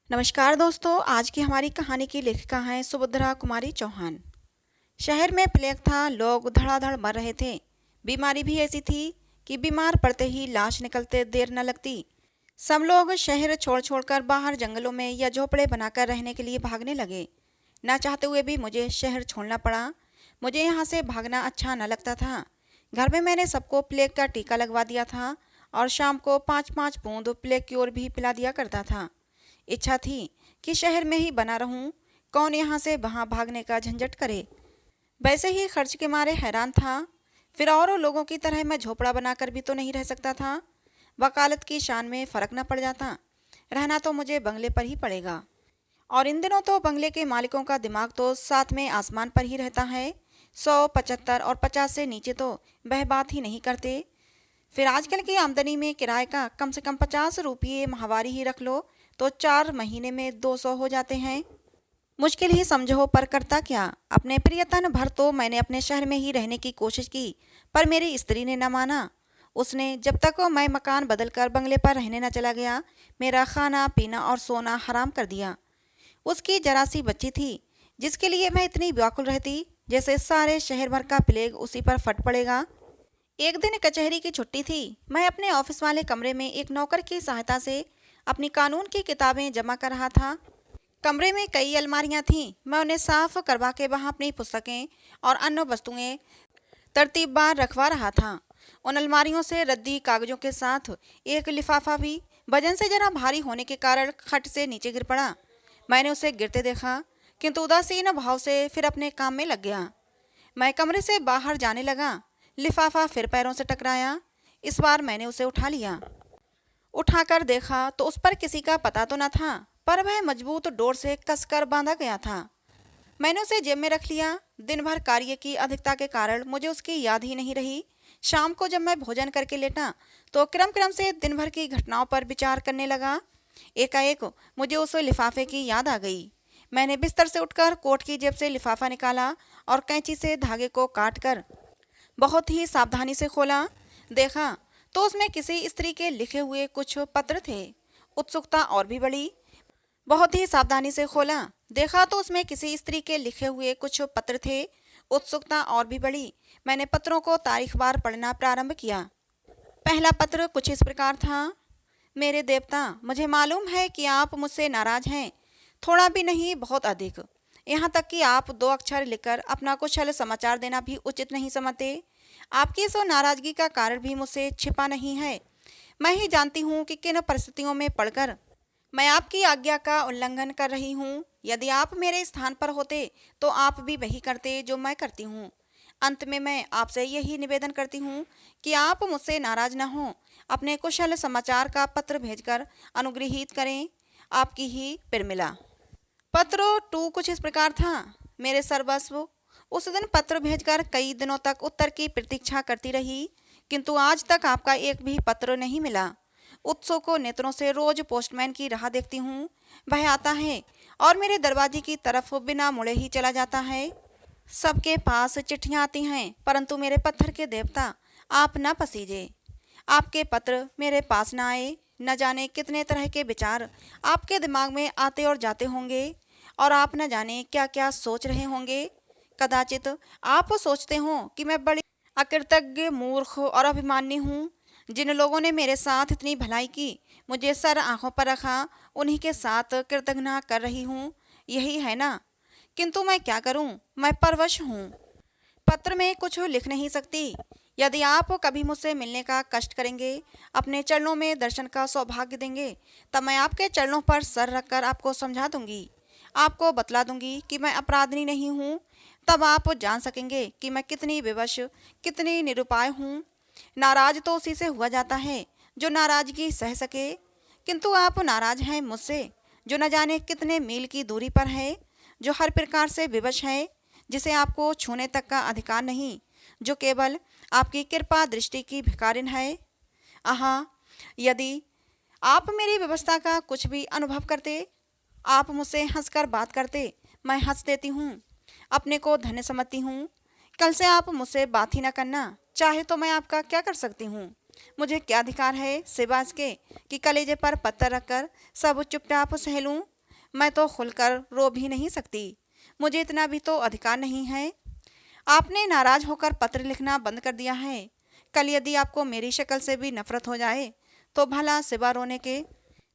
नमस्कार दोस्तों, आज की हमारी कहानी की लेखिका हैं सुभद्रा कुमारी चौहान। शहर में प्लेग था, लोग धड़ाधड़ मर रहे थे। बीमारी भी ऐसी थी कि बीमार पड़ते ही लाश निकलते देर न लगती। सब लोग शहर छोड़ छोड़कर बाहर जंगलों में या झोपड़े बनाकर रहने के लिए भागने लगे। ना चाहते हुए भी मुझे शहर छोड़ना पड़ा। मुझे यहाँ से भागना अच्छा न लगता था। घर में मैंने सबको प्लेग का टीका लगवा दिया था और शाम को 5-5 बूंद प्लेग की ओर भी पिला दिया करता था। इच्छा थी कि शहर में ही बना रहूं, कौन यहाँ से वहां भागने का झंझट करे। वैसे ही खर्च के मारे हैरान था। फिर और लोगों की तरह मैं झोपड़ा बनाकर भी तो नहीं रह सकता था। वकालत की शान में फर्क न पड़ जाता। रहना तो मुझे बंगले पर ही पड़ेगा। और इन दिनों तो बंगले के मालिकों का दिमाग तो साथ में आसमान पर ही रहता है। 100, 75 और 50 से नीचे तो वह बात ही नहीं करते। फिर आजकल की आमदनी में किराए का कम से कम 50 रुपये माहवारी ही रख लो तो 4 महीने में 200 हो जाते हैं। मुश्किल ही समझो, पर करता क्या। अपने प्रियतन भर तो मैंने अपने शहर में ही रहने की कोशिश की, पर मेरी स्त्री ने न माना। उसने जब तक मैं मकान बदलकर बंगले पर रहने न चला गया, मेरा खाना पीना और सोना हराम कर दिया। उसकी जरा सी बच्ची थी जिसके लिए मैं इतनी व्याकुल रहती, जैसे सारे शहर भर का प्लेग उसी पर फट पड़ेगा। एक दिन कचहरी की छुट्टी थी। मैं अपने ऑफिस वाले कमरे में एक नौकर की सहायता से अपनी कानून की किताबें जमा कर रहा था। कमरे में कई अलमारियां थीं। मैं उन्हें साफ करवा के वहां अपनी पुस्तकें और अन्य वस्तुएं तरतीबवार रखवा रहा था। उन अलमारियों से रद्दी कागजों के साथ एक लिफाफा भी वजन से जरा भारी होने के कारण खट से नीचे गिर पड़ा। मैंने उसे गिरते देखा, किंतु उदासीन भाव से फिर अपने काम में लग गया। मैं कमरे से बाहर जाने लगा। लिफाफा फिर पैरों से टकराया। इस बार मैंने उसे उठा लिया। उठाकर देखा तो उस पर किसी का पता तो न था, पर वह मजबूत डोर से कसकर बांधा गया था। मैंने उसे जेब में रख लिया। दिन भर कार्य की अधिकता के कारण मुझे उसकी याद ही नहीं रही। शाम को जब मैं भोजन करके लेटा तो क्रम क्रम से दिन भर की घटनाओं पर विचार करने लगा। एकाएक मुझे उस लिफाफे की याद आ गई। मैंने बिस्तर से उठकर कोट की जेब से लिफाफा निकाला और कैंची से धागे को काट कर बहुत ही सावधानी से खोला। देखा तो उसमें किसी स्त्री के लिखे हुए कुछ पत्र थे। उत्सुकता और भी बढ़ी। बहुत ही सावधानी से खोला। देखा तो उसमें किसी स्त्री के लिखे हुए कुछ पत्र थे। उत्सुकता और भी बढ़ी। मैंने पत्रों को तारीखवार पढ़ना प्रारंभ किया। पहला पत्र कुछ इस प्रकार था। मेरे देवता, मुझे मालूम है कि आप मुझसे नाराज हैं, थोड़ा भी नहीं बहुत अधिक। यहाँ तक कि आप 2 अक्षर लिखकर अपना कुशल समाचार देना भी उचित नहीं समझते। आपकी इस नाराजगी का कारण भी मुझसे छिपा नहीं है। मैं ही जानती हूँ कि किन परिस्थितियों में पड़कर मैं आपकी आज्ञा का उल्लंघन कर रही हूँ। यदि आप मेरे स्थान पर होते तो आप भी वही करते जो मैं करती हूँ। अंत में मैं आपसे यही निवेदन करती हूँ कि आप मुझसे नाराज न हों। अपने कुशल समाचार का पत्र भेजकर अनुग्रहित करें। आपकी ही पिरमिला। पत्र 2 कुछ इस प्रकार था। मेरे सर्वस्व, उस दिन पत्र भेजकर कई दिनों तक उत्तर की प्रतीक्षा करती रही, किंतु आज तक आपका एक भी पत्र नहीं मिला। उत्सुक नेत्रों से रोज पोस्टमैन की राह देखती हूँ। वह आता है और मेरे दरवाजे की तरफ बिना मुड़े ही चला जाता है। सबके पास चिट्ठियाँ आती हैं, परंतु मेरे पत्थर के देवता, आप न पसीजे। आपके पत्र मेरे पास न आए। न जाने कितने तरह के विचार आपके दिमाग में आते और जाते होंगे, और आप न जाने क्या क्या सोच रहे होंगे। कदाचित आप सोचते हो कि मैं बड़ी अकृतज्ञ, मूर्ख और अभिमानी हूँ। जिन लोगों ने मेरे साथ इतनी भलाई की, मुझे सर आंखों पर रखा, उन्हीं के साथ कृतज्ञता कर रही हूँ। यही है ना। किंतु मैं क्या करूँ, मैं परवश हूँ। पत्र में कुछ लिख नहीं सकती। यदि आप कभी मुझसे मिलने का कष्ट करेंगे, अपने चरणों में दर्शन का सौभाग्य देंगे, तब मैं आपके चरणों पर सर रखकर आपको समझा दूंगी, आपको बतला दूंगी कि मैं अपराधी नहीं हूँ। तब आप जान सकेंगे कि मैं कितनी विवश, कितनी निरुपाय हूँ। नाराज तो उसी से हुआ जाता है जो नाराजगी सह सके, किंतु आप नाराज हैं मुझसे, जो न जाने कितने मील की दूरी पर है, जो हर प्रकार से विवश है, जिसे आपको छूने तक का अधिकार नहीं, जो केवल आपकी कृपा दृष्टि की भिखारिन है। आहा, यदि आप मेरी व्यवस्था का कुछ भी अनुभव करते, आप मुझसे हंसकर बात करते, मैं हंस देती हूँ, अपने को धन्य समझती हूँ। कल से आप मुझसे बात ही न करना। चाहे तो मैं आपका क्या कर सकती हूँ। मुझे क्या अधिकार है सिवा इसके कि कलेजे पर पत्थर रखकर सब चुपचाप सह लूँ। मैं तो खुलकर रो भी नहीं सकती। मुझे इतना भी तो अधिकार नहीं है। आपने नाराज होकर पत्र लिखना बंद कर दिया है। कल यदि आपको मेरी शक्ल से भी नफरत हो जाए तो भला सिवा रोने के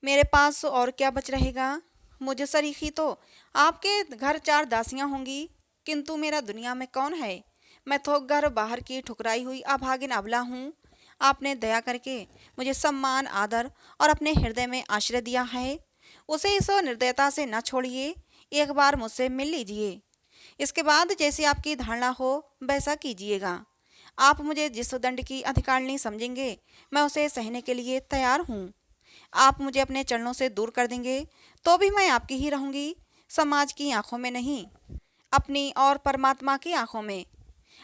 मेरे पास और क्या बच रहेगा। मुझे सरीखी तो आपके घर 4 दासियां होंगी, किंतु मेरा दुनिया में कौन है। मैं तो घर बाहर की ठुकराई हुई अभागिन अबला हूँ। आपने दया करके मुझे सम्मान, आदर और अपने हृदय में आश्रय दिया है। उसे इस निर्दयता से न छोड़िए। एक बार मुझसे मिल लीजिए। इसके बाद जैसी आपकी धारणा हो वैसा कीजिएगा। आप मुझे जिस दंड की अधिकारिणी समझेंगे मैं उसे सहने के लिए तैयार हूँ। आप मुझे अपने चरणों से दूर कर देंगे तो भी मैं आपकी ही रहूंगी, समाज की आंखों में नहीं, अपनी और परमात्मा की आंखों में।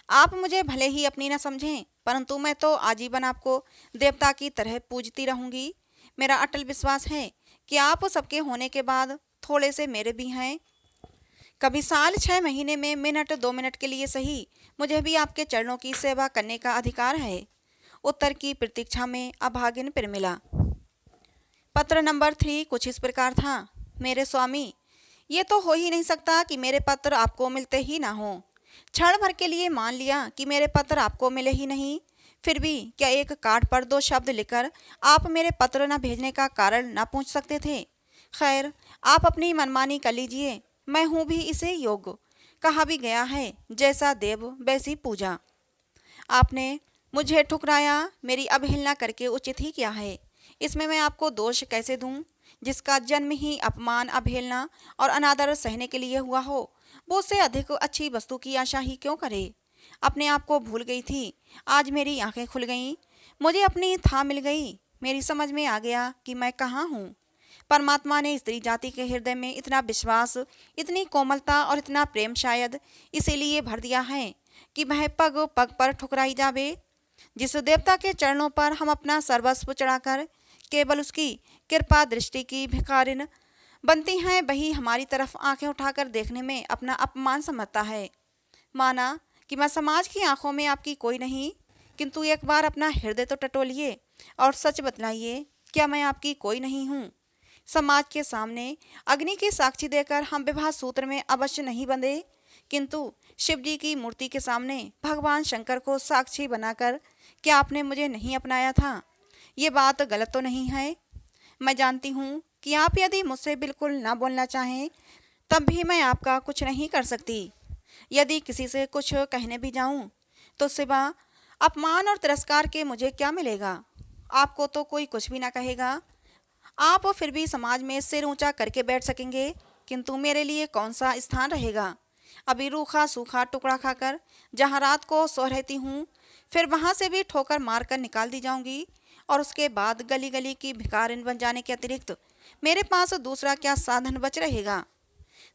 आप मुझे भले ही अपनी न समझें, परंतु मैं तो आजीवन आपको देवता की तरह पूजती रहूंगी। मेरा अटल विश्वास है कि आप सबके होने के बाद थोड़े से मेरे भी हैं। कभी साल 6 महीने में मिनट 2 मिनट के लिए सही मुझे भी आपके चरणों की सेवा करने का अधिकार है। उत्तर की प्रतीक्षा में अभागिन प्रमिला। पत्र नंबर 3 कुछ इस प्रकार था। मेरे स्वामी, ये तो हो ही नहीं सकता कि मेरे पत्र आपको मिलते ही ना हो। क्षण भर के लिए मान लिया कि मेरे पत्र आपको मिले ही नहीं, फिर भी क्या एक कार्ड पर 2 शब्द लिखकर आप मेरे पत्र न भेजने का कारण न पूछ सकते थे। खैर, आप अपनी मनमानी कर लीजिए। मैं हूँ भी इसे योग्य। कहा भी गया है, जैसा देव वैसी पूजा। आपने मुझे ठुकराया, मेरी अवहेलना करके उचित ही किया है। इसमें मैं आपको दोष कैसे दूं? जिसका जन्म ही अपमान, अवहेलना और अनादर सहने के लिए हुआ हो, वो उससे अधिक अच्छी वस्तु की आशा ही क्यों करे। अपने आप को भूल गई थी, आज मेरी आंखें खुल गईं। मुझे अपनी था मिल गई। मेरी समझ में आ गया कि मैं कहाँ हूँ। परमात्मा ने स्त्री जाति के हृदय में इतना विश्वास, इतनी कोमलता और इतना प्रेम शायद इसीलिए भर दिया है कि वह पग पग पर ठुकराई जावे। जिस देवता के चरणों पर हम अपना सर्वस्व चढ़ाकर केवल उसकी कृपा दृष्टि की भिखारिन बनती हैं, वही हमारी तरफ आंखें उठाकर देखने में अपना अपमान समझता है। माना कि मैं समाज की आंखों में आपकी कोई नहीं, किंतु एक बार अपना हृदय तो टटोलिए और सच बतलाइए, क्या मैं आपकी कोई नहीं हूँ। समाज के सामने अग्नि की साक्षी देकर हम विवाह सूत्र में अवश्य नहीं बंधे, किंतु शिव जी की मूर्ति के सामने भगवान शंकर को साक्षी बनाकर क्या आपने मुझे नहीं अपनाया था। ये बात गलत तो नहीं है। मैं जानती हूँ कि आप यदि मुझसे बिल्कुल ना बोलना चाहें तब भी मैं आपका कुछ नहीं कर सकती। यदि किसी से कुछ कहने भी जाऊँ तो सिवा अपमान और तिरस्कार के मुझे क्या मिलेगा। आपको तो कोई कुछ भी ना कहेगा। आप फिर भी समाज में सिर ऊंचा करके बैठ सकेंगे, किंतु मेरे लिए कौन सा स्थान रहेगा। अभी रूखा सूखा टुकड़ा खाकर जहाँ रात को सो रहती हूँ, फिर वहाँ से भी ठोकर मारकर निकाल दी जाऊंगी, और उसके बाद गली गली की भिखारिन बन जाने के अतिरिक्त मेरे पास दूसरा क्या साधन बच रहेगा।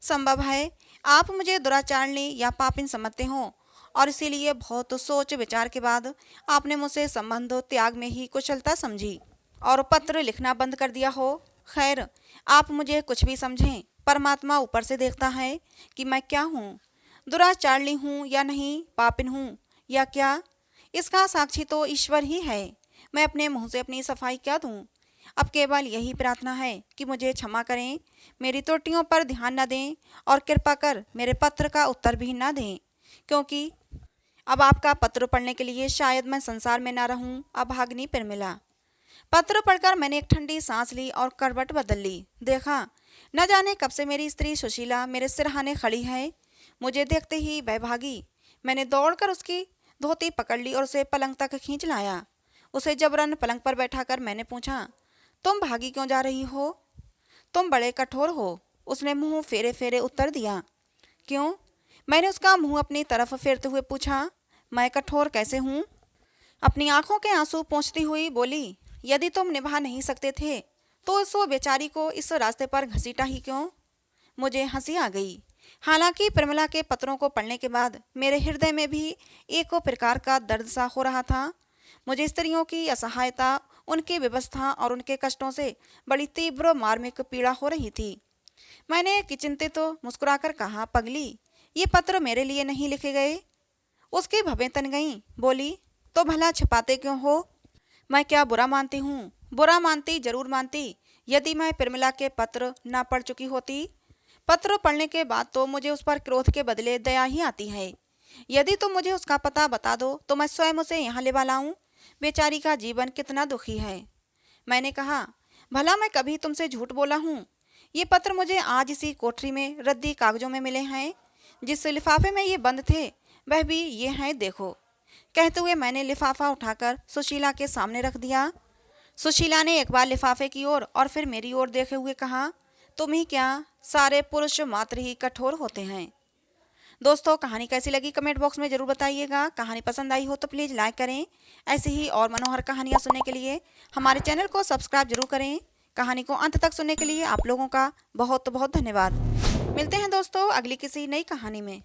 संभव है आप मुझे दुराचारणी या पापिन समझते हो, और इसीलिए बहुत सोच विचार के बाद आपने मुझसे संबंध त्याग में ही कुशलता समझी और पत्र लिखना बंद कर दिया हो। खैर, आप मुझे कुछ भी समझें, परमात्मा ऊपर से देखता है कि मैं क्या हूँ, दुराचारणी हूँ या नहीं, पापिन हूँ या क्या, इसका साक्षी तो ईश्वर ही है। मैं अपने मुंह से अपनी सफाई क्या दूँ। अब केवल यही प्रार्थना है कि मुझे क्षमा करें, मेरी त्रुटियों पर ध्यान न दें और कृपा कर मेरे पत्र का उत्तर भी न दें, क्योंकि अब आपका पत्र पढ़ने के लिए शायद मैं संसार में न रहूं। अभागिनी प्रमिला। पत्र पढ़कर मैंने एक ठंडी सांस ली और करवट बदल ली। देखा, न जाने कब से मेरी स्त्री सुशीला मेरे सिरहाने खड़ी है। मुझे देखते ही वह भागी। मैंने दौड़कर उसकी धोती पकड़ ली और उसे पलंग तक खींच लाया। उसे जबरन पलंग पर बैठाकर मैंने पूछा, तुम भागी क्यों जा रही हो? तुम बड़े कठोर हो, उसने मुंह फेरे फेरे उत्तर दिया। क्यों? मैंने उसका मुंह अपनी तरफ फेरते हुए पूछा। मैं कठोर कैसे हूँ? अपनी आंखों के आंसू पोंछती हुई बोली, यदि तुम निभा नहीं सकते थे तो उस बेचारी को इस रास्ते पर घसीटा ही क्यों? मुझे हंसी आ गई। हालांकि प्रमिला के पत्रों को पढ़ने के बाद मेरे हृदय में भी एक प्रकार का दर्द सा हो रहा था। मुझे स्त्रियों की असहायता, उनकी व्यवस्था और उनके कष्टों से बड़ी तीव्र मार्मिक पीड़ा हो रही थी। मैंने चिंतित तो मुस्कुराकर कहा, पगली, ये पत्र मेरे लिए नहीं लिखे गए। उसकी भवें तन गईं। बोली, तो भला छिपाते क्यों हो? मैं क्या बुरा मानती हूँ? बुरा मानती, जरूर मानती, यदि मैं प्रमिला के पत्र न पढ़ चुकी होती। पत्र पढ़ने के बाद तो मुझे उस पर क्रोध के बदले दया ही आती है। यदि तुम मुझे उसका पता बता दो तो मैं स्वयं उसे यहाँ ले लाऊं। बेचारी का जीवन कितना दुखी है। मैंने कहा, भला मैं कभी तुमसे झूठ बोला हूँ? ये पत्र मुझे आज इसी कोठरी में रद्दी कागजों में मिले हैं। जिस लिफाफे में ये बंद थे वह भी ये हैं, देखो। कहते हुए मैंने लिफाफा उठाकर सुशीला के सामने रख दिया। सुशीला ने एक बार लिफाफे की ओर और फिर मेरी ओर देखे हुए कहा, तुम ही क्या, सारे पुरुष मात्र ही कठोर होते हैं। दोस्तों, कहानी कैसी लगी कमेंट बॉक्स में जरूर बताइएगा। कहानी पसंद आई हो तो प्लीज़ लाइक करें। ऐसी ही और मनोहर कहानियाँ सुनने के लिए हमारे चैनल को सब्सक्राइब जरूर करें। कहानी को अंत तक सुनने के लिए आप लोगों का बहुत बहुत धन्यवाद। मिलते हैं दोस्तों अगली किसी नई कहानी में।